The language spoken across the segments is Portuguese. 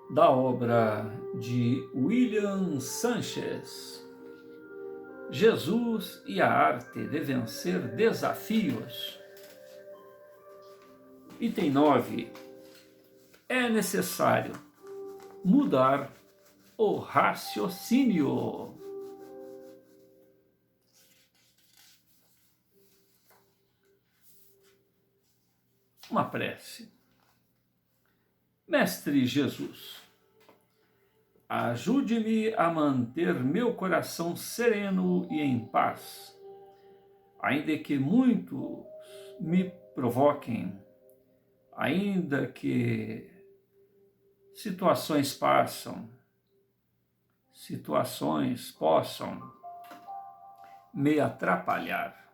da obra de William Sanches, Jesus e a arte de vencer desafios. Item 9. É necessário mudar o raciocínio. Uma prece. Mestre Jesus, ajude-me a manter meu coração sereno e em paz, ainda que muitos me provoquem, ainda que situações possam me atrapalhar.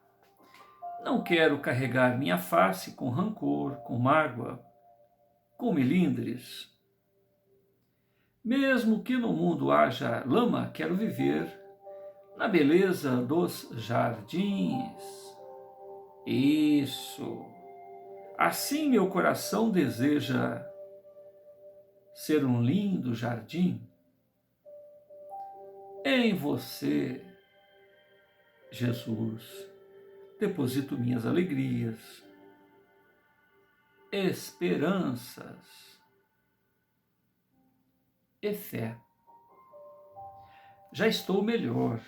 Não quero carregar minha face com rancor, com mágoa, com melindres. Mesmo que no mundo haja lama, quero viver na beleza dos jardins. Isso. Assim meu coração deseja ser um lindo jardim. Em você, Jesus, deposito minhas alegrias, esperanças e fé. Já estou melhor.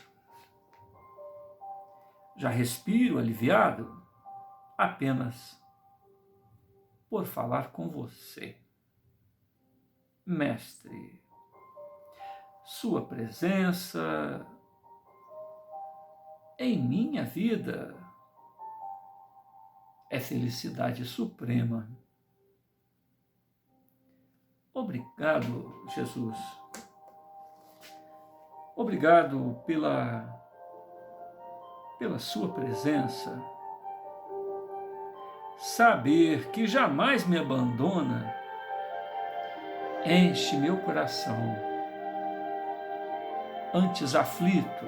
Já respiro aliviado apenas por falar com você. Mestre, sua presença em minha vida é felicidade suprema. Obrigado, Jesus. Obrigado pela sua presença. Saber que jamais me abandona enche meu coração, antes aflito,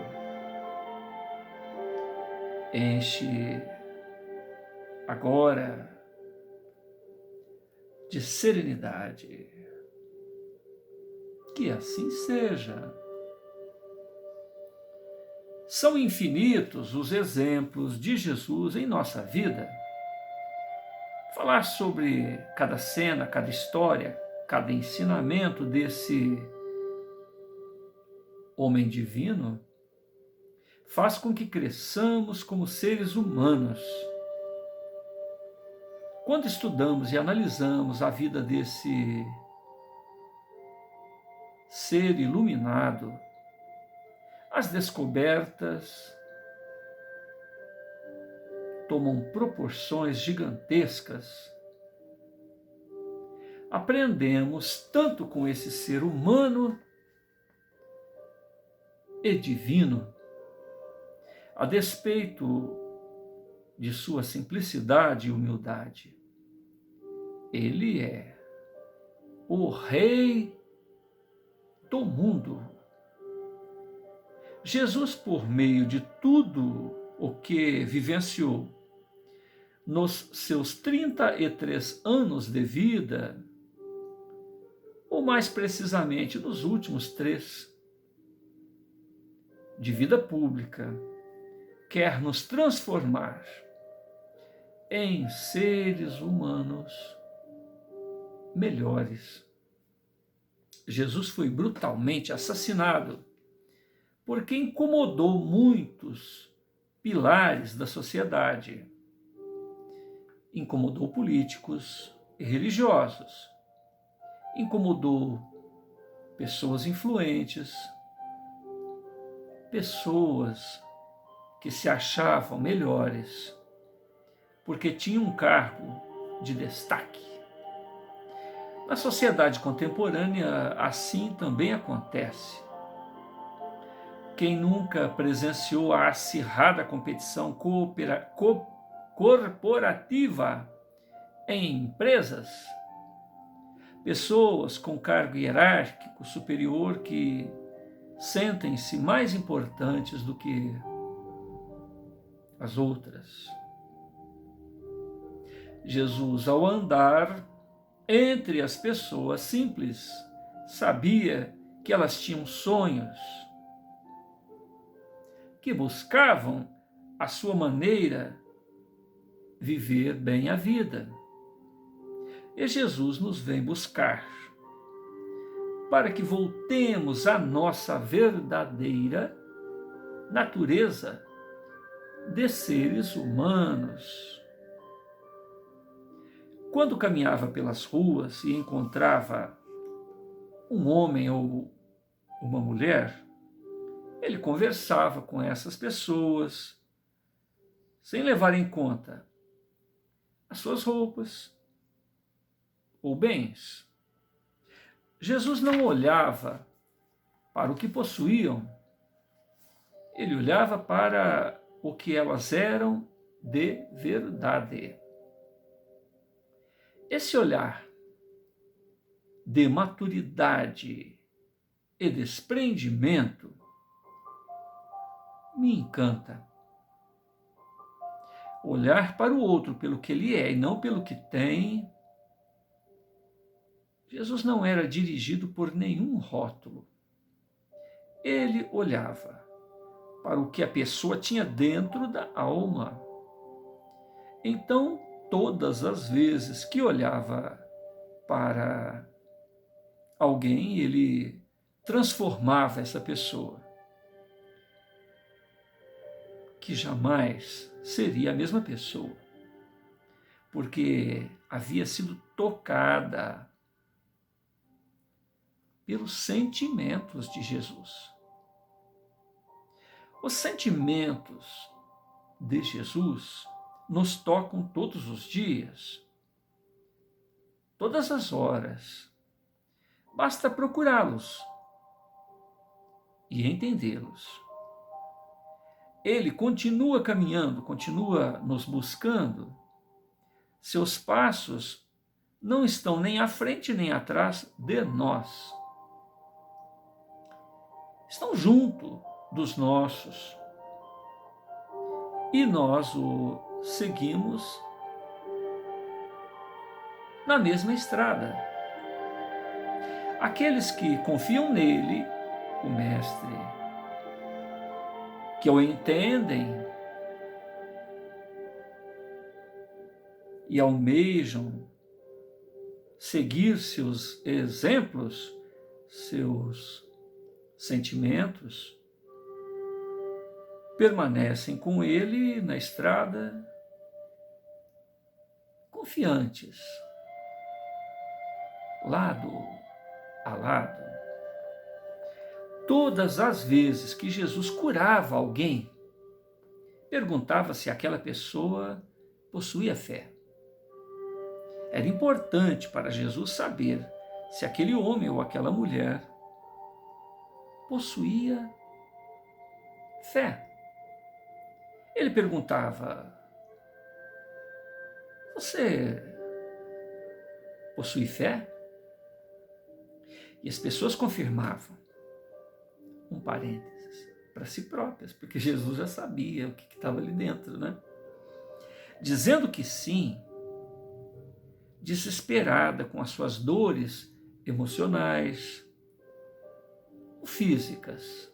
enche agora de serenidade. Que assim seja. São infinitos os exemplos de Jesus em nossa vida. Falar sobre cada cena, cada história, cada ensinamento desse homem divino faz com que cresçamos como seres humanos. Quando estudamos e analisamos a vida desse ser iluminado, as descobertas tomam proporções gigantescas. Aprendemos tanto com esse ser humano e divino, a despeito de sua simplicidade e humildade. Ele é o Rei do mundo. Jesus, por meio de tudo o que vivenciou nos seus 33 anos de vida, ou mais precisamente nos últimos 3 de vida pública, quer nos transformar em seres humanos melhores. Jesus foi brutalmente assassinado porque incomodou muitos pilares da sociedade. Incomodou políticos e religiosos. Incomodou pessoas influentes, pessoas que se achavam melhores porque tinham um cargo de destaque. Na sociedade contemporânea, assim também acontece. Quem nunca presenciou a acirrada competição corporativa em empresas? Pessoas com cargo hierárquico superior que sentem-se mais importantes do que as outras. Jesus, ao andar entre as pessoas simples, sabia que elas tinham sonhos, que buscavam a sua maneira viver bem a vida. E Jesus nos vem buscar para que voltemos à nossa verdadeira natureza de seres humanos. Quando caminhava pelas ruas e encontrava um homem ou uma mulher, ele conversava com essas pessoas, sem levar em conta as suas roupas ou bens. Jesus não olhava para o que possuíam, ele olhava para o que elas eram de verdade. Esse olhar de maturidade e desprendimento me encanta. Olhar para o outro pelo que ele é e não pelo que tem. Jesus não era dirigido por nenhum rótulo. Ele olhava para o que a pessoa tinha dentro da alma. Então, todas as vezes que olhava para alguém, ele transformava essa pessoa, que jamais seria a mesma pessoa, porque havia sido tocada pelos sentimentos de Jesus. Os sentimentos de Jesus nos tocam todos os dias, todas as horas. Basta procurá-los e entendê-los. Ele continua caminhando, continua nos buscando. Seus passos não estão nem à frente nem atrás de nós. Estão junto dos nossos. E nós o seguimos na mesma estrada. Aqueles que confiam nele, o Mestre, que o entendem e almejam seguir seus exemplos, seus sentimentos, permanecem com ele na estrada, confiantes, lado a lado. Todas as vezes que Jesus curava alguém, perguntava se aquela pessoa possuía fé. Era importante para Jesus saber se aquele homem ou aquela mulher possuía fé. Ele perguntava: você possui fé? E as pessoas confirmavam. Um parênteses, para si próprias, porque Jesus já sabia o que estava ali dentro, né? Dizendo que sim, desesperada com as suas dores emocionais ou físicas.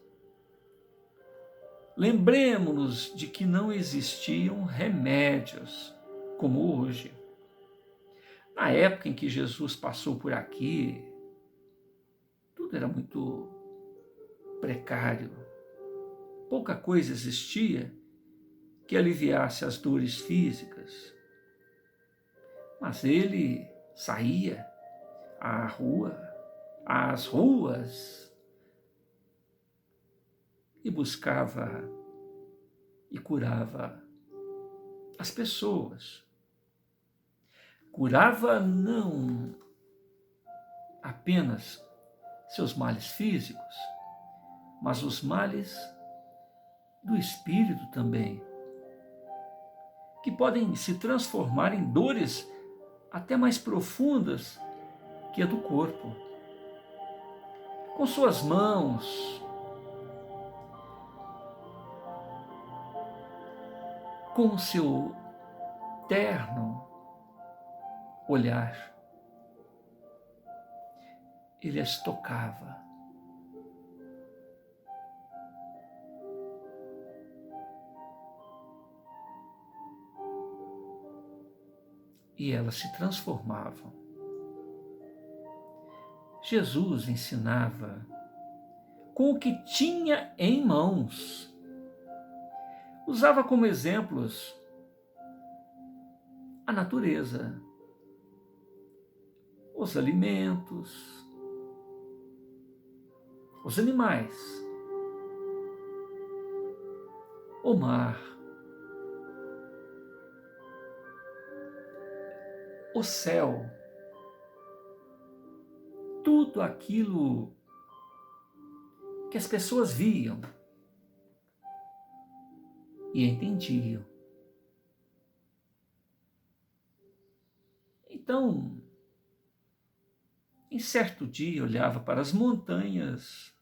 Lembremos-nos de que não existiam remédios como hoje. Na época em que Jesus passou por aqui, tudo era muito precário. Pouca coisa existia que aliviasse as dores físicas. Mas ele saía às ruas, e buscava e curava as pessoas. Curava não apenas seus males físicos, mas os males do espírito também, que podem se transformar em dores até mais profundas que a do corpo. Com suas mãos, com o seu terno olhar, ele as tocava. E elas se transformavam. Jesus ensinava com o que tinha em mãos. Usava como exemplos a natureza, os alimentos, os animais, o mar, o céu, tudo aquilo que as pessoas viam e entendiam. Então, em certo dia, olhava para as montanhas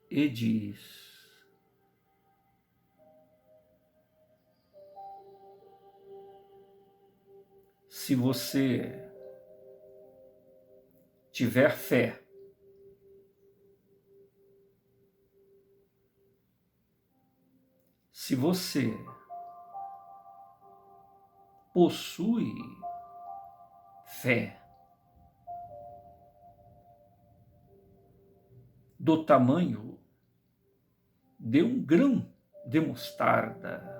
e diz: se você tiver fé, se você possui fé do tamanho de um grão de mostarda,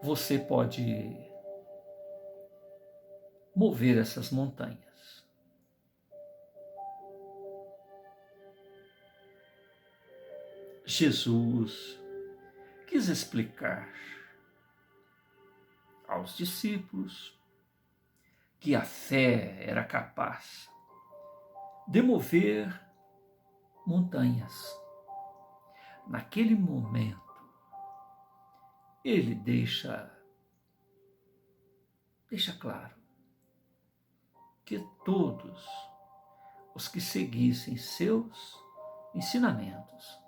você pode mover essas montanhas. Jesus quis explicar aos discípulos que a fé era capaz de mover montanhas. Naquele momento, ele deixa claro que todos os que seguissem seus ensinamentos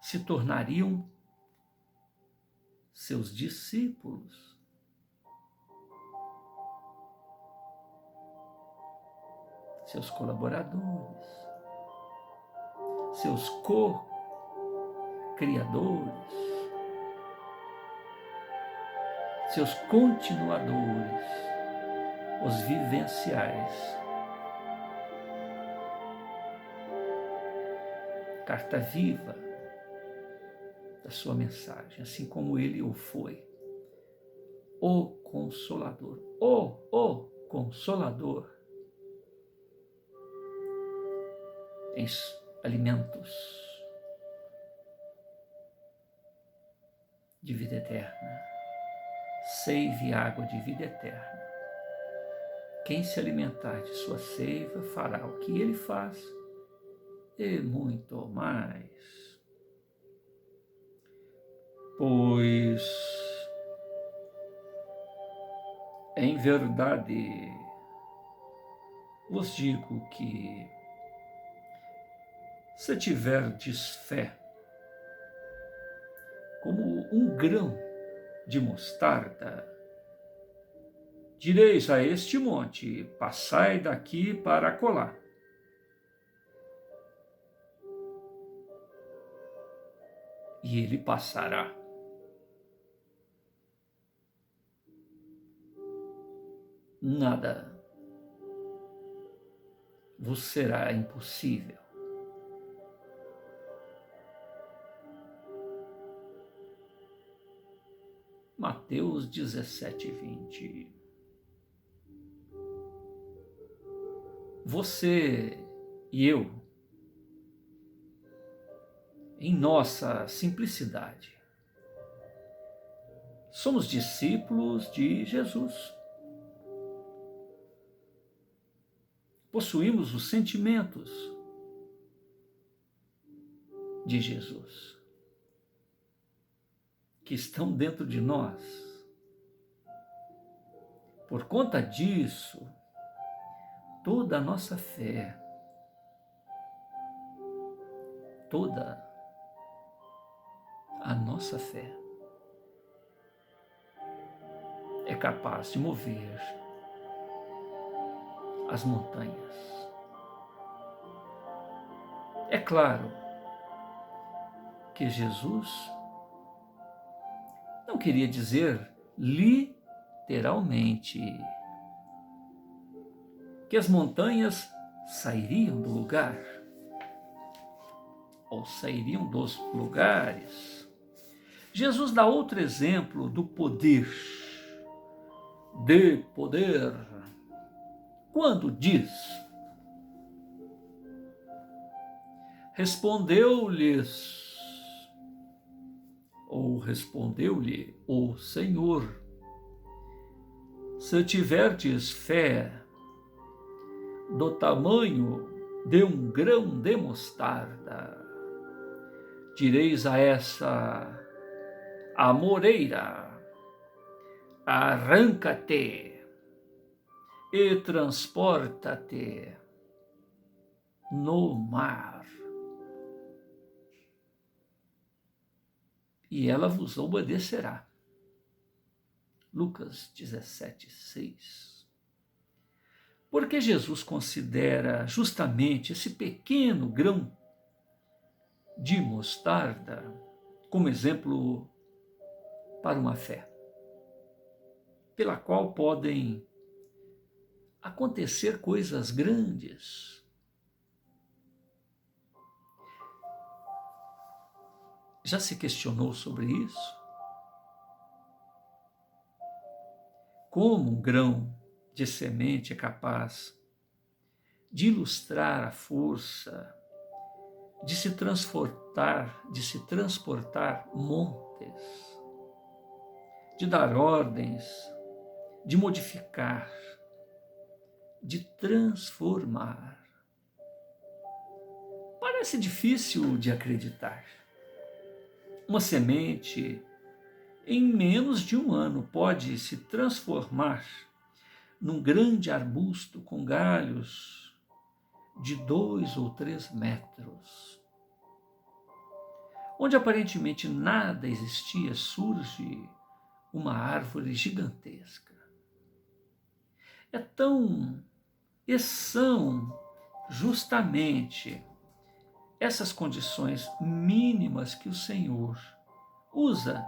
se tornariam seus discípulos. Seus colaboradores, seus co-criadores, seus continuadores, os vivenciais. Carta viva da sua mensagem, assim como ele o foi. O Consolador, o Consolador em alimentos de vida eterna, seiva e água de vida eterna. Quem se alimentar de sua seiva fará o que ele faz e muito mais. Pois, em verdade, vos digo que se tiverdes fé, como um grão de mostarda, direis a este monte: passai daqui para acolá. E ele passará. Nada vos será impossível. Mateus 17:20. Você e eu, em nossa simplicidade, somos discípulos de Jesus. Possuímos os sentimentos de Jesus, que estão dentro de nós. Por conta disso, toda a nossa fé, toda a nossa fé é capaz de mover as montanhas. É claro que Jesus não queria dizer literalmente que as montanhas sairiam do lugar ou sairiam dos lugares. Jesus dá outro exemplo do poder, de poder, quando diz: respondeu-lhe o Senhor: se tiverdes fé do tamanho de um grão de mostarda, direis a essa amoreira: arranca-te e transporta-te no mar, e ela vos obedecerá. Lucas 17:6. Porque Jesus considera justamente esse pequeno grão de mostarda como exemplo para uma fé, pela qual podem acontecer coisas grandes. Já se questionou sobre isso? Como um grão de semente é capaz de ilustrar a força de se transportar montes, de dar ordens, de modificar, de transformar. Parece difícil de acreditar. Uma semente, em menos de um ano, pode se transformar num grande arbusto com galhos de 2 ou 3 metros. Onde aparentemente nada existia, surge uma árvore gigantesca. E são justamente essas condições mínimas que o Senhor usa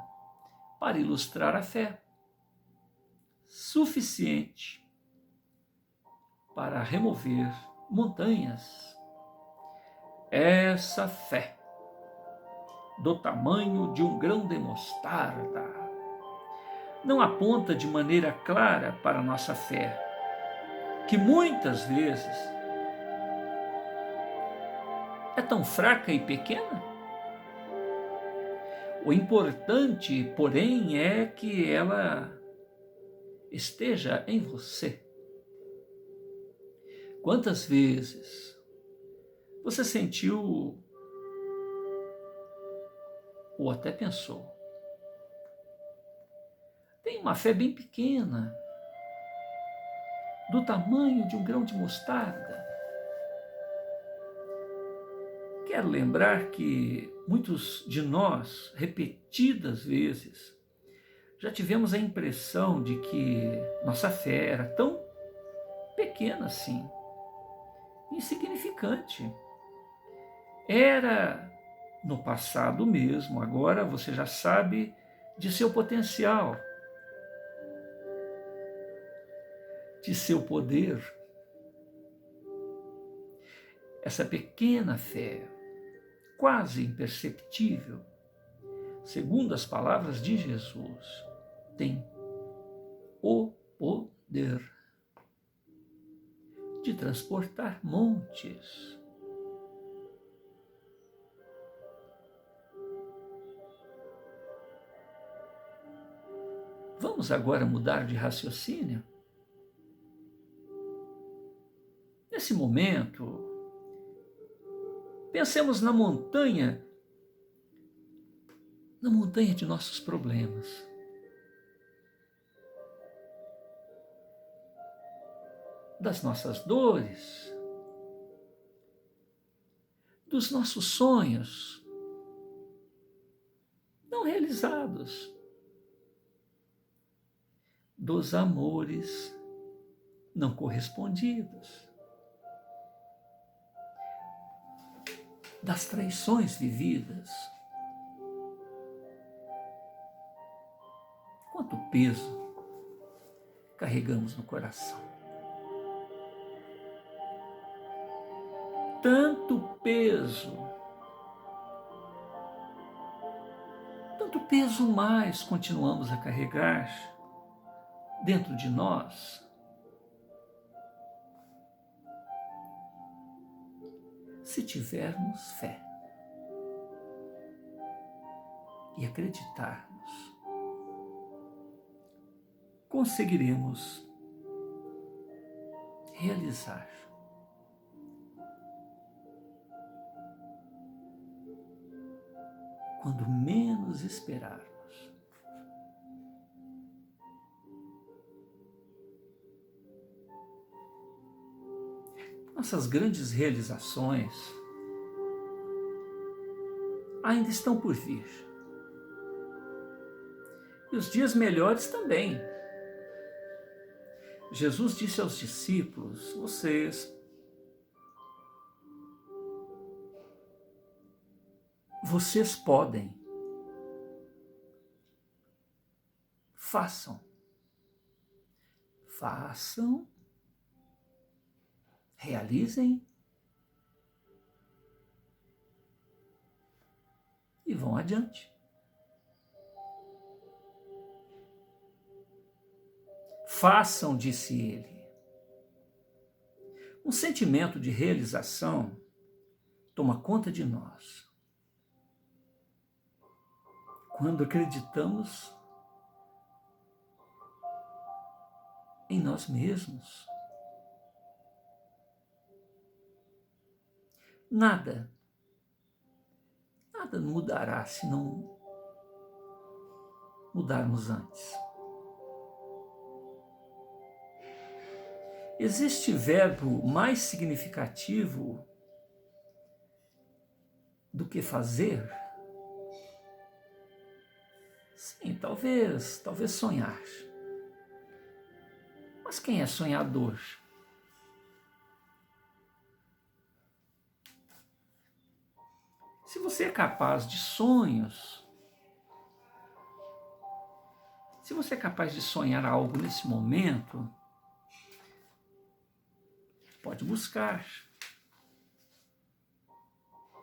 para ilustrar a fé, suficiente para remover montanhas. Essa fé, do tamanho de um grão de mostarda, não aponta de maneira clara para a nossa fé, que muitas vezes é tão fraca e pequena. O importante, porém, é que ela esteja em você. Quantas vezes você sentiu ou até pensou: tem uma fé bem pequena, do tamanho de um grão de mostarda? Quero lembrar que muitos de nós, repetidas vezes, já tivemos a impressão de que nossa fé era tão pequena assim, insignificante. Era no passado mesmo, agora você já sabe de seu potencial, de seu poder. Essa pequena fé, quase imperceptível, segundo as palavras de Jesus, tem o poder de transportar montes. Vamos agora mudar de raciocínio? Nesse momento, pensemos na montanha de nossos problemas. Das nossas dores, dos nossos sonhos não realizados, dos amores não correspondidos, das traições vividas. Quanto peso carregamos no coração. Tanto peso mais continuamos a carregar dentro de nós. Se tivermos fé e acreditarmos, conseguiremos realizar quando menos esperarmos. Nossas grandes realizações ainda estão por vir. E os dias melhores também. Jesus disse aos discípulos: vocês podem, façam, realizem e vão adiante. Façam, disse ele. Um sentimento de realização toma conta de nós quando acreditamos em nós mesmos. Nada mudará se não mudarmos antes. Existe verbo mais significativo do que fazer? Sim, talvez sonhar. Mas quem é sonhador? Se você é capaz de sonhos, se você é capaz de sonhar algo nesse momento, pode buscar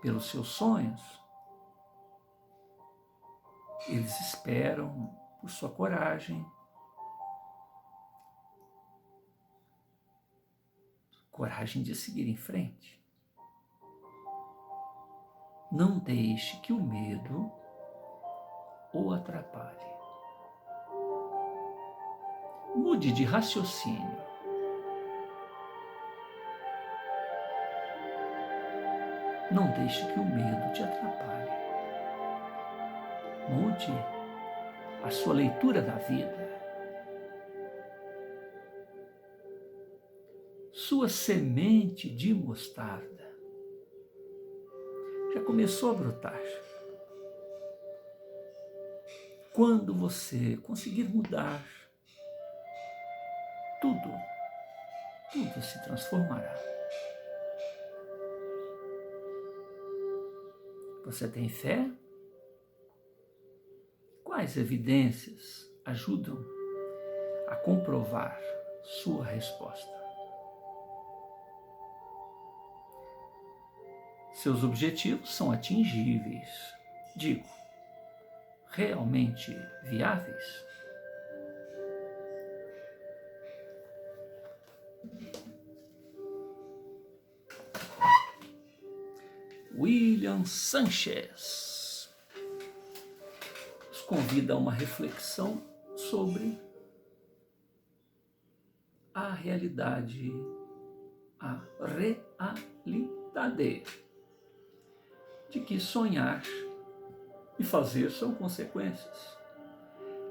pelos seus sonhos. Eles esperam por sua coragem, coragem de seguir em frente. Não deixe que o medo o atrapalhe. Mude de raciocínio. Não deixe que o medo te atrapalhe. Mude a sua leitura da vida. Sua semente de mostarda já começou a brotar. Quando você conseguir mudar, tudo se transformará. Você tem fé? Quais evidências ajudam a comprovar sua resposta? Seus objetivos são atingíveis, digo, realmente viáveis? William Sanchez nos convida a uma reflexão sobre a realidade, a realidade de que sonhar e fazer são consequências.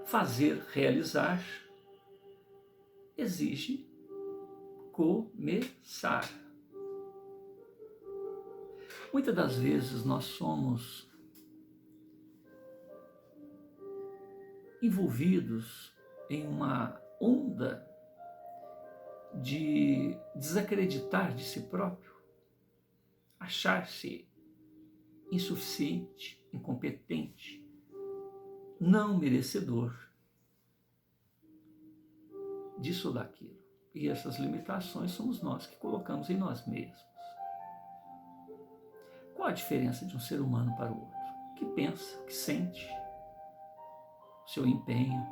Fazer, realizar, exige começar. Muitas das vezes nós somos envolvidos em uma onda de desacreditar de si próprio, achar-se insuficiente, incompetente, não merecedor disso ou daquilo. E essas limitações somos nós que colocamos em nós mesmos. Qual a diferença de um ser humano para o outro? O que pensa, o que sente, o seu empenho.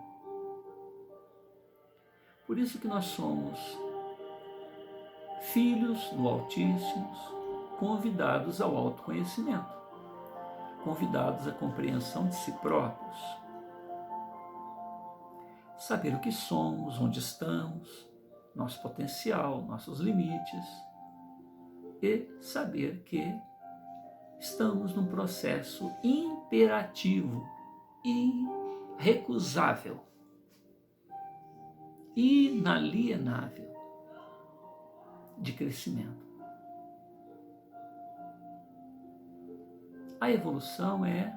Por isso que nós somos filhos do Altíssimo, convidados ao autoconhecimento, convidados à compreensão de si próprios, saber o que somos, onde estamos, nosso potencial, nossos limites, e saber que estamos num processo imperativo, irrecusável, inalienável de crescimento. A evolução é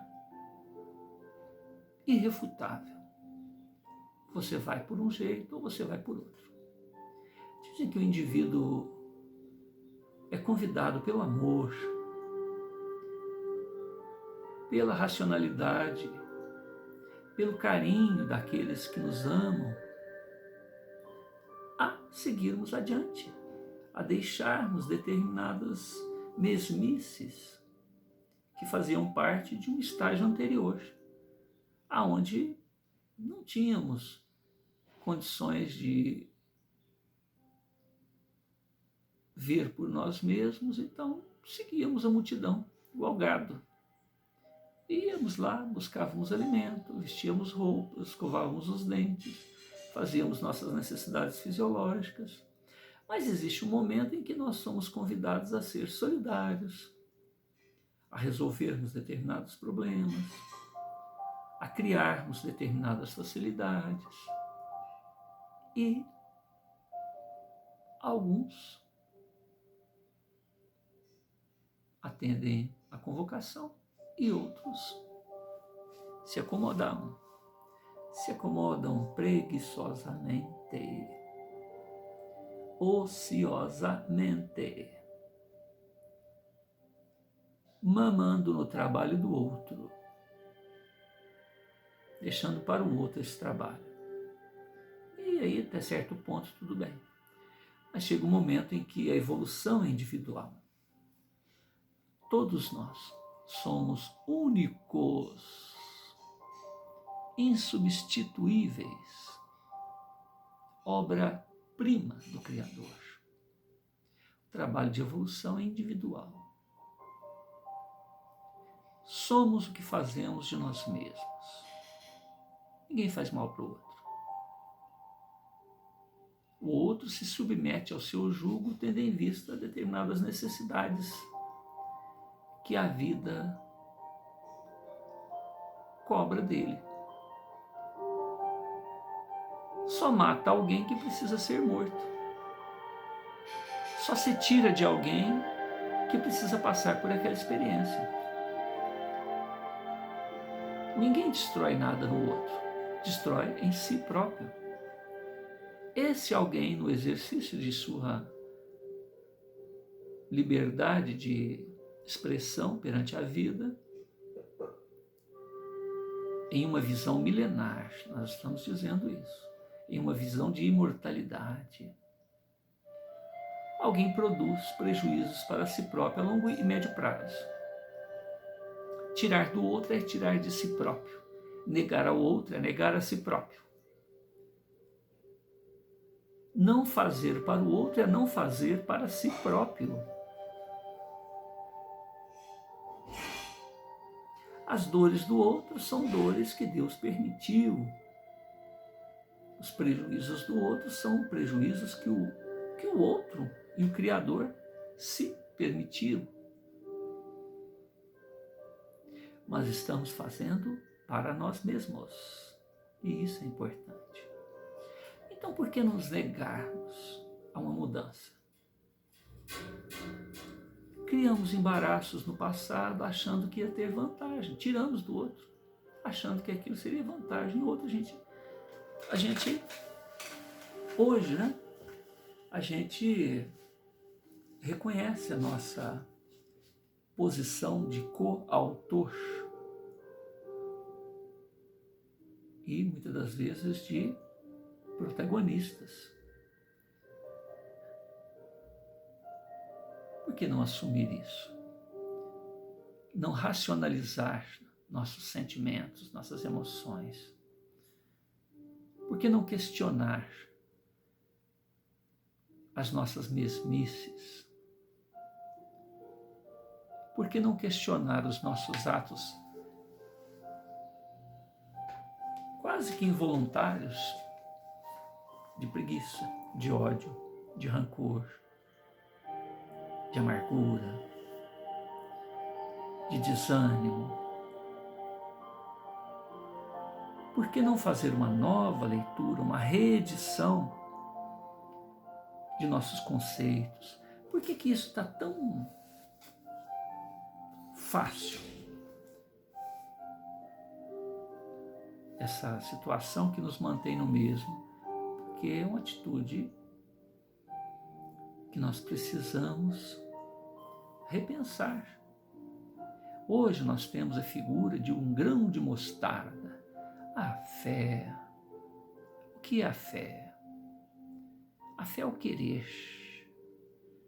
irrefutável. Você vai por um jeito ou você vai por outro. Dizem que o indivíduo é convidado pelo amor, pela racionalidade, pelo carinho daqueles que nos amam, a seguirmos adiante, a deixarmos determinadas mesmices que faziam parte de um estágio anterior, aonde não tínhamos condições de ver por nós mesmos, então seguíamos a multidão, igual gado. Íamos lá, buscávamos alimento, vestíamos roupas, escovávamos os dentes, fazíamos nossas necessidades fisiológicas. Mas existe um momento em que nós somos convidados a ser solidários, a resolvermos determinados problemas, a criarmos determinadas facilidades. E alguns atendem à convocação e outros se acomodam preguiçosamente, ociosamente, mamando no trabalho do outro, deixando para o outro esse trabalho. E aí, até certo ponto, tudo bem. Mas chega um momento em que a evolução é individual. Todos nós somos únicos, insubstituíveis, obra-prima do Criador. O trabalho de evolução é individual. Somos o que fazemos de nós mesmos. Ninguém faz mal para o outro. O outro se submete ao seu jugo, tendo em vista determinadas necessidades que a vida cobra dele. Só mata alguém que precisa ser morto. Só se tira de alguém que precisa passar por aquela experiência. Ninguém destrói nada no outro, destrói em si próprio. Esse alguém, no exercício de sua liberdade de expressão perante a vida, em uma visão milenar, nós estamos dizendo isso, em uma visão de imortalidade, alguém produz prejuízos para si próprio a longo e médio prazo. Tirar do outro é tirar de si próprio. Negar ao outro é negar a si próprio. Não fazer para o outro é não fazer para si próprio. As dores do outro são dores que Deus permitiu. Os prejuízos do outro são prejuízos que o outro e o Criador se permitiram. Mas estamos fazendo para nós mesmos. E isso é importante. Então, por que nos negarmos a uma mudança? Criamos embaraços no passado achando que ia ter vantagem. Tiramos do outro, achando que aquilo seria vantagem. No outro a gente Hoje, né, a gente reconhece a nossa posição de coautor e muitas das vezes de protagonistas. Por que não assumir isso? Não racionalizar nossos sentimentos, nossas emoções? Por que não questionar as nossas mesmices? Por que não questionar os nossos atos quase que involuntários de preguiça, de ódio, de rancor, de amargura, de desânimo? Por que não fazer uma nova leitura, uma reedição de nossos conceitos? Por que isso está tão fácil? Essa situação que nos mantém no mesmo, porque é uma atitude que nós precisamos repensar. Hoje nós temos a figura de um grão de mostarda. A fé. O que é a fé? A fé é o querer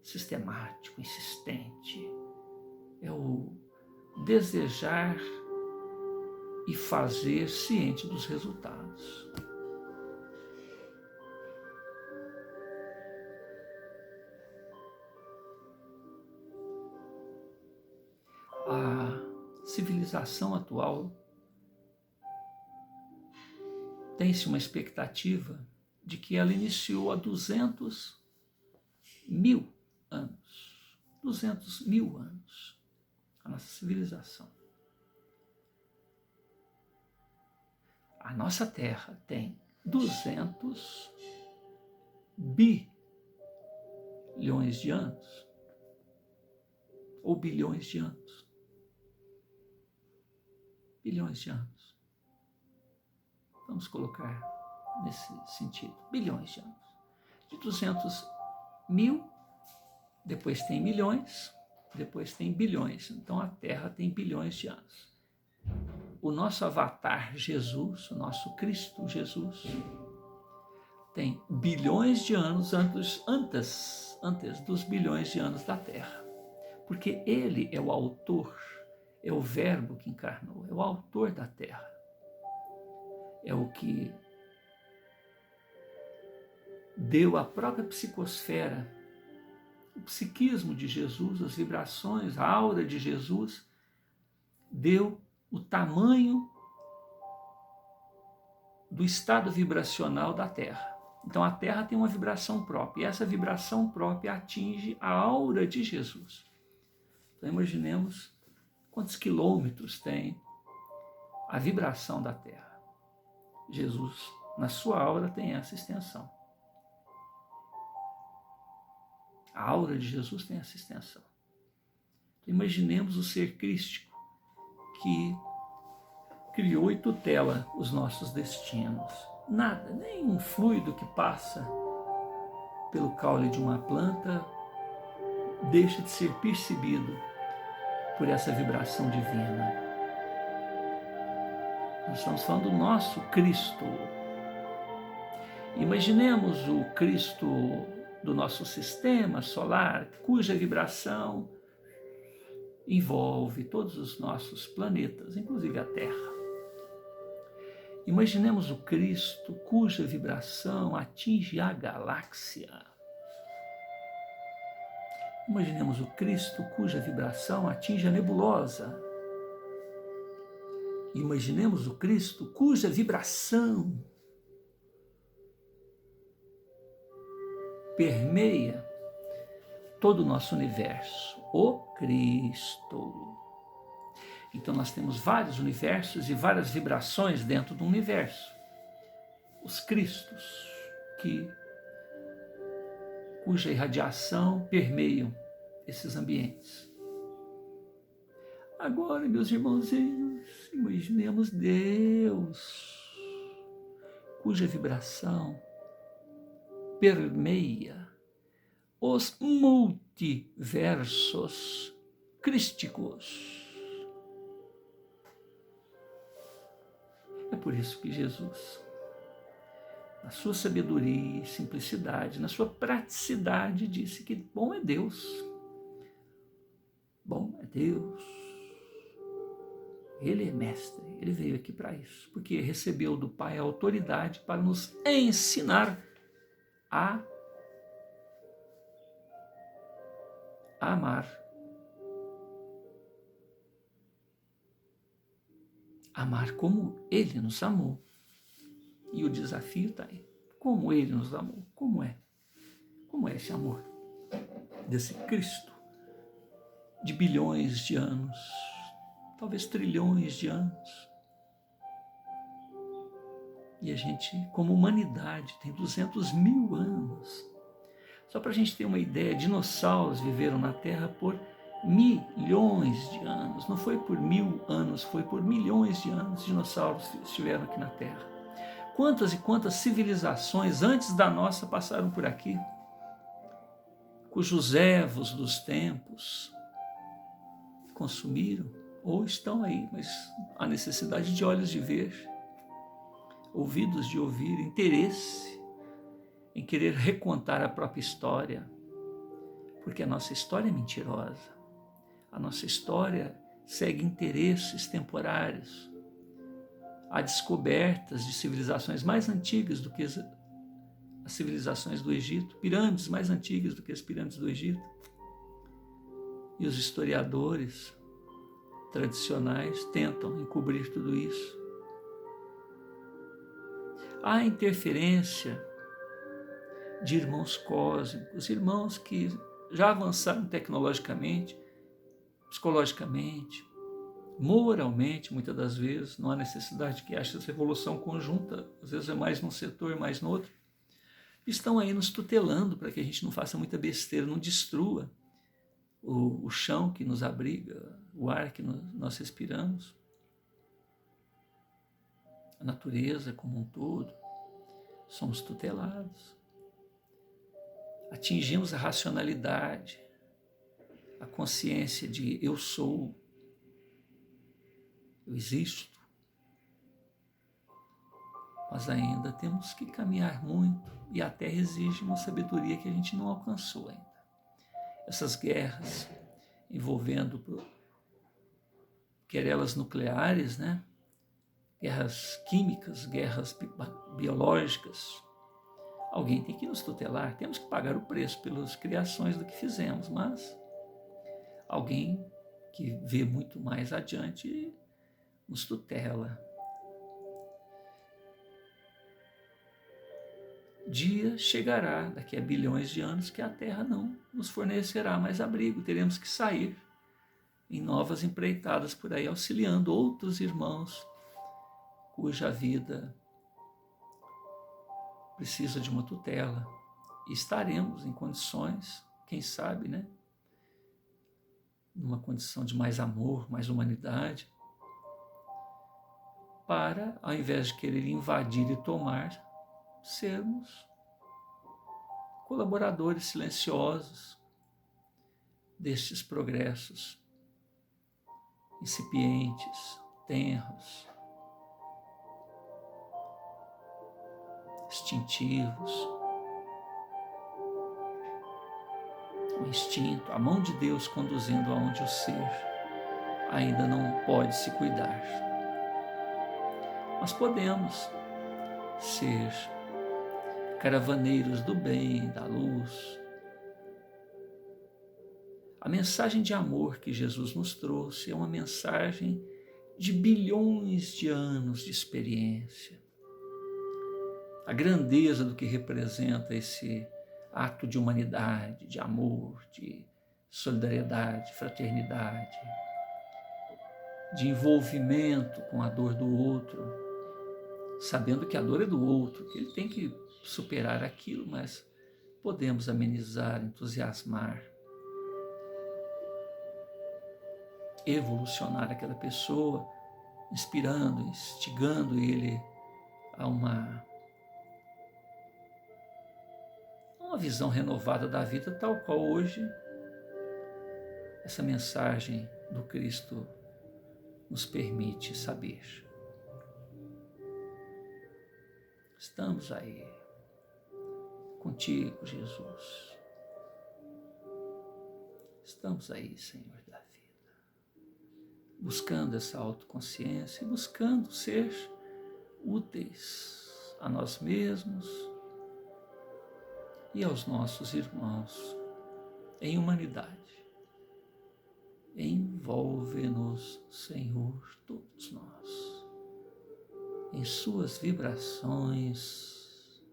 sistemático, insistente. É o desejar e fazer ciente dos resultados. A civilização atual tem-se uma expectativa de que ela iniciou há 200.000 anos. 200.000 anos. A nossa civilização. A nossa Terra tem 200 bilhões de anos. Ou bilhões de anos. Bilhões de anos. Vamos colocar nesse sentido. Bilhões de anos. De 200.000, depois tem milhões, depois tem bilhões. Então a Terra tem bilhões de anos. O nosso avatar Jesus, o nosso Cristo Jesus, tem bilhões de anos antes dos bilhões de anos da Terra. Porque ele é o autor, é o verbo que encarnou, é o autor da Terra. É o que deu a própria psicosfera, o psiquismo de Jesus, as vibrações, a aura de Jesus, deu o tamanho do estado vibracional da Terra. Então a Terra tem uma vibração própria, e essa vibração própria atinge a aura de Jesus. Então imaginemos quantos quilômetros tem a vibração da Terra. Jesus, na sua aura, tem essa extensão. A aura de Jesus tem essa extensão. Então, imaginemos o ser crístico que criou e tutela os nossos destinos. Nada, nem um fluido que passa pelo caule de uma planta deixa de ser percebido por essa vibração divina. Nós estamos falando do nosso Cristo. Imaginemos o Cristo do nosso sistema solar, cuja vibração envolve todos os nossos planetas, inclusive a Terra. Imaginemos o Cristo cuja vibração atinge a galáxia. Imaginemos o Cristo cuja vibração atinge a nebulosa. Imaginemos o Cristo cuja vibração permeia todo o nosso universo, o Cristo. Então nós temos vários universos e várias vibrações dentro do universo. Os Cristos, cuja irradiação permeiam esses ambientes. Agora, meus irmãozinhos, imaginemos Deus, cuja vibração permeia os multiversos crísticos. É por isso que Jesus, na sua sabedoria e simplicidade, na sua praticidade, disse que bom é Deus. Bom é Deus. Ele é mestre, ele veio aqui para isso, porque recebeu do Pai a autoridade para nos ensinar a amar. Amar como ele nos amou. E o desafio está aí. Como ele nos amou? Como é? Como é esse amor desse Cristo de bilhões de anos, talvez trilhões de anos? E a gente, como humanidade, tem 200 mil anos. Só para a gente ter uma ideia, dinossauros viveram na Terra por milhões de anos. Não foi por 1000 anos, foi por milhões de anos dinossauros estiveram aqui na Terra. Quantas e quantas civilizações antes da nossa passaram por aqui, cujos ervos dos tempos consumiram ou estão aí, mas há necessidade de olhos de ver, ouvidos de ouvir, interesse em querer recontar a própria história, porque a nossa história é mentirosa, a nossa história segue interesses temporários. Há descobertas de civilizações mais antigas do que as civilizações do Egito, pirâmides mais antigas do que as pirâmides do Egito. E os historiadores tradicionais tentam encobrir tudo isso. Há interferência de irmãos cósmicos, irmãos que já avançaram tecnologicamente, psicologicamente, moralmente, muitas das vezes. Não há necessidade que haja essa evolução conjunta, às vezes é mais num setor, mais no outro. Estão aí nos tutelando para que a gente não faça muita besteira, não destrua o chão que nos abriga, o ar que nós respiramos, a natureza como um todo. Somos tutelados. Atingimos a racionalidade, a consciência de eu sou, eu existo. Mas ainda temos que caminhar muito e a Terra exige uma sabedoria que a gente não alcançou ainda. Essas guerras envolvendo querelas nucleares, né? Guerras químicas, guerras biológicas. Alguém tem que nos tutelar, temos que pagar o preço pelas criações do que fizemos, mas alguém que vê muito mais adiante nos tutela. Dia chegará, daqui a bilhões de anos, que a Terra não nos fornecerá mais abrigo. Teremos que sair em novas empreitadas por aí, auxiliando outros irmãos cuja vida precisa de uma tutela. E estaremos em condições, quem sabe, né? Numa condição de mais amor, mais humanidade, para, ao invés de querer invadir e tomar, sermos colaboradores silenciosos destes progressos incipientes, tenros, instintivos. O instinto, a mão de Deus conduzindo aonde o ser ainda não pode se cuidar. Mas podemos ser caravaneiros do bem, da luz. A mensagem de amor que Jesus nos trouxe é uma mensagem de bilhões de anos de experiência. A grandeza do que representa esse ato de humanidade, de amor, de solidariedade, fraternidade, de envolvimento com a dor do outro, sabendo que a dor é do outro, que ele tem que superar aquilo, mas podemos amenizar, entusiasmar, evolucionar aquela pessoa, inspirando, instigando ele a uma uma visão renovada da vida, tal qual hoje essa mensagem do Cristo nos permite saber. Estamos aí, contigo, Jesus. Estamos aí, Senhor da vida, buscando essa autoconsciência e buscando ser úteis a nós mesmos e aos nossos irmãos em humanidade. Envolve-nos, Senhor, todos nós, em suas vibrações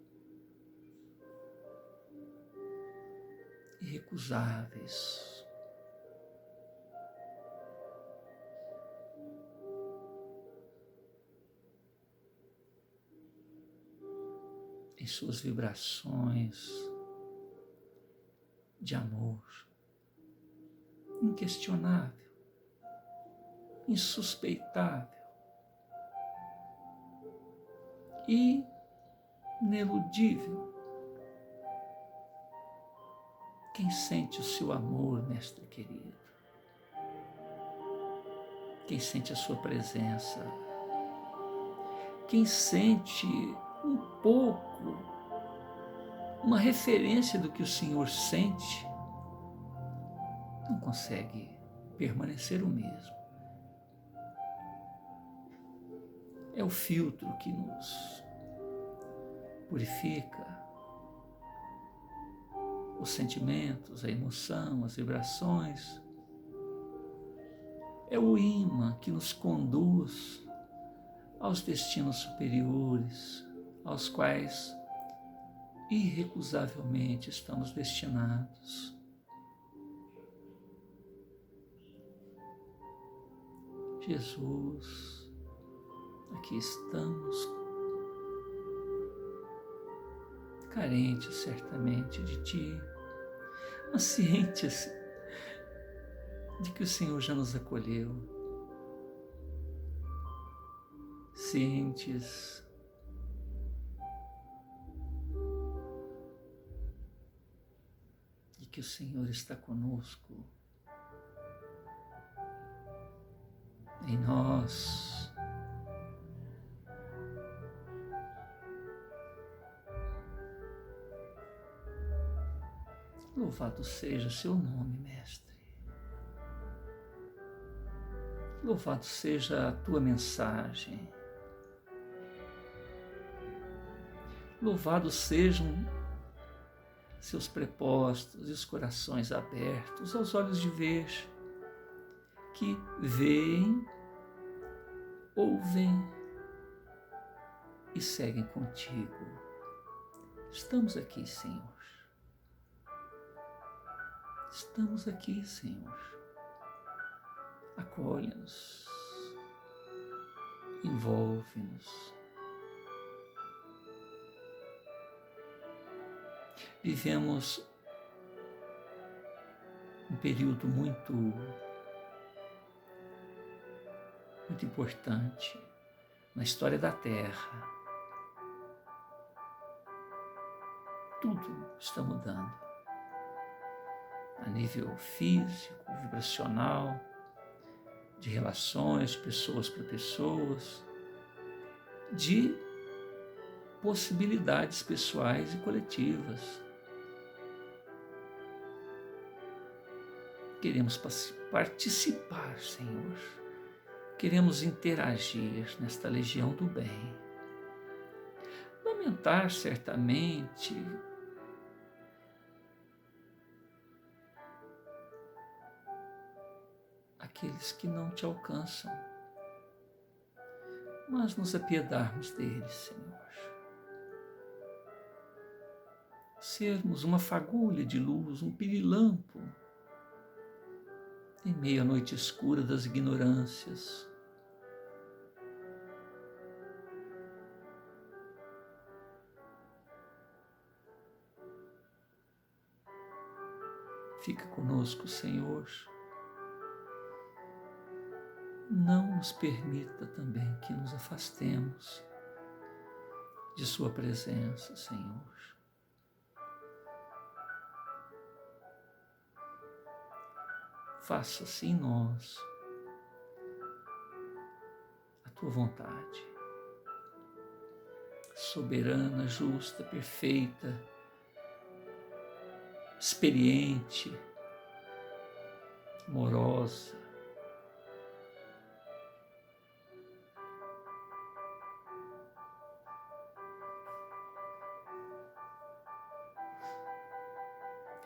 irrecusáveis. Em suas vibrações de amor, inquestionável, insuspeitável, ineludível. Quem sente o seu amor, mestre querido? Quem sente a sua presença? Quem sente um pouco, uma referência do que o Senhor sente, não consegue permanecer o mesmo. É o filtro que nos purifica, os sentimentos, a emoção, as vibrações. É o imã que nos conduz aos destinos superiores, aos quais irrecusavelmente estamos destinados. Jesus, aqui estamos, carentes certamente de Ti, mas cientes de que o Senhor já nos acolheu, cientes de que o Senhor está conosco, em nós. Louvado seja seu nome, Mestre. Louvado seja a tua mensagem. Louvado sejam seus prepostos e os corações abertos aos olhos de ver, que veem, ouvem e seguem contigo. Estamos aqui, Senhor. Estamos aqui, Senhor. Acolhe-nos, envolve-nos. Vivemos um período muito importante na história da Terra. Tudo está mudando. A nível físico, vibracional, de relações de pessoas para pessoas, de possibilidades pessoais e coletivas. Queremos participar, Senhor. Queremos interagir nesta legião do bem. Lamentar certamente aqueles que não te alcançam, mas nos apiedarmos deles, Senhor. Sermos uma fagulha de luz, um pirilampo em meio à noite escura das ignorâncias. Fica conosco, Senhor. Não nos permita também que nos afastemos de Sua presença, Senhor. faça-se em nós a tua vontade, soberana, justa, perfeita, experiente, amorosa.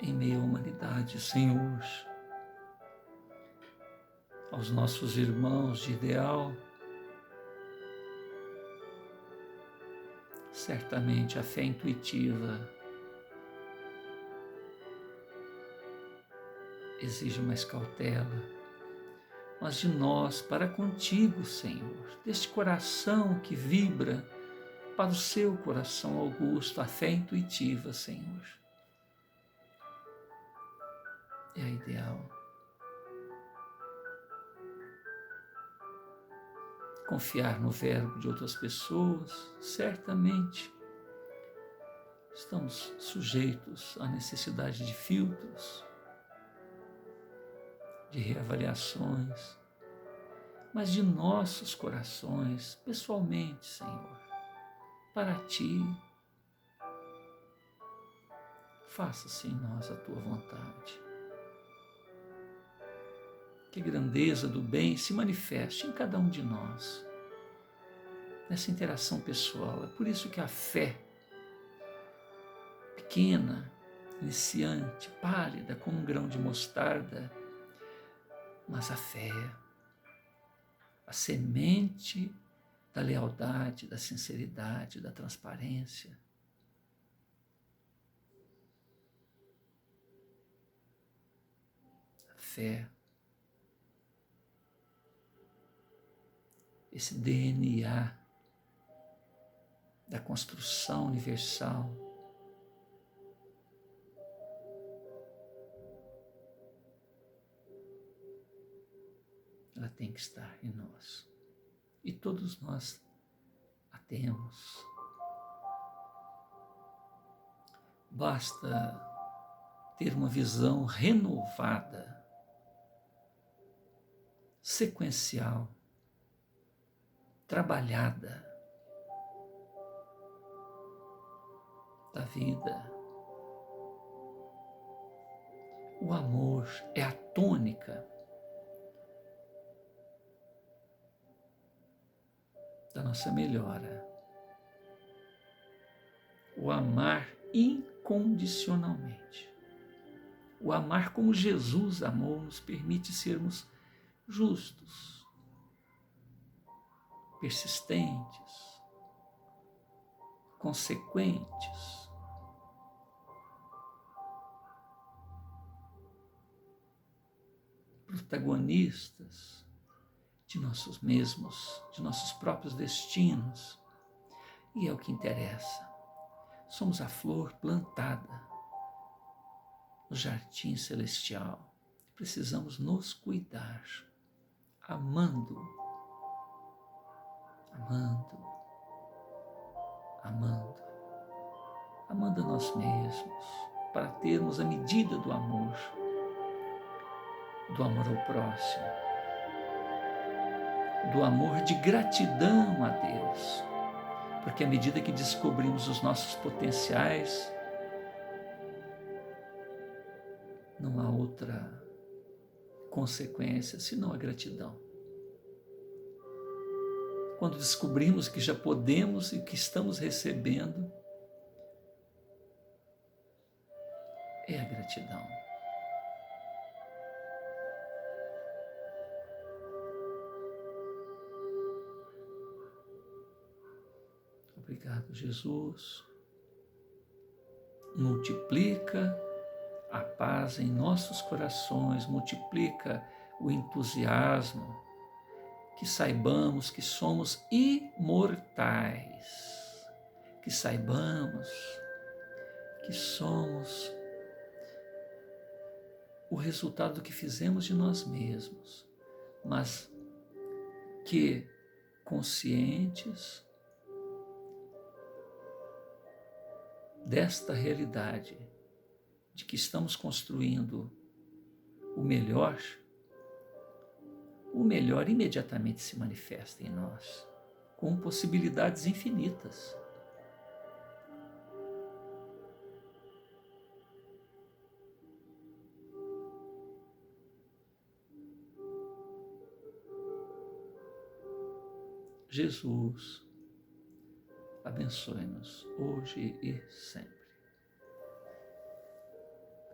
Em meio à humanidade, Senhor, aos nossos irmãos de ideal, certamente a fé intuitiva exige mais cautela, mas de nós para contigo, Senhor, deste coração que vibra para o seu coração augusto, a fé intuitiva, Senhor, é a ideal. Confiar no verbo de outras pessoas, certamente estamos sujeitos à necessidade de filtros, de reavaliações, mas de nossos corações, pessoalmente, Senhor, para ti, faça-se em nós a tua vontade. Que a grandeza do bem se manifeste em cada um de nós, nessa interação pessoal. É por isso que a fé, pequena, iniciante, pálida, como um grão de mostarda, mas a fé, a semente da lealdade, da sinceridade, da transparência, a fé, esse DNA da construção universal, ela tem que estar em nós. E todos nós a temos. Basta ter uma visão renovada, sequencial, trabalhada da vida. O amor é a tônica da nossa melhora. O amar incondicionalmente. O amar como Jesus amou nos permite sermos justos, persistentes, consequentes, protagonistas de nossos mesmos, de nossos próprios destinos. E é o que interessa. Somos a flor plantada no jardim celestial. Precisamos nos cuidar, amando, amando a nós mesmos, para termos a medida do amor ao próximo, do amor de gratidão a Deus, porque à medida que descobrimos os nossos potenciais, não há outra consequência senão a gratidão. Quando descobrimos que já podemos e que estamos recebendo, é a gratidão. Obrigado, Jesus. Multiplica a paz em nossos corações, multiplica o entusiasmo, que saibamos que somos imortais, que saibamos que somos o resultado do que fizemos de nós mesmos, mas que, conscientes desta realidade, de que estamos construindo o melhor o melhor imediatamente se manifesta em nós, com possibilidades infinitas. Jesus abençoe-nos hoje e sempre.